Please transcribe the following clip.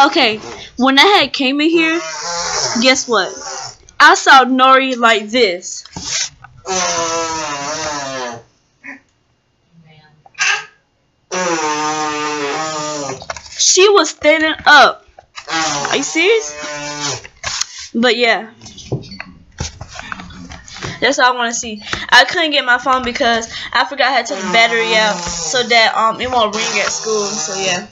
Okay, when I had came in here, guess what? I saw Nori like this. She was standing up. Are you serious? But yeah. That's all I want to see. I couldn't get my phone because I forgot I had to take the battery out so that it won't ring at school. So yeah.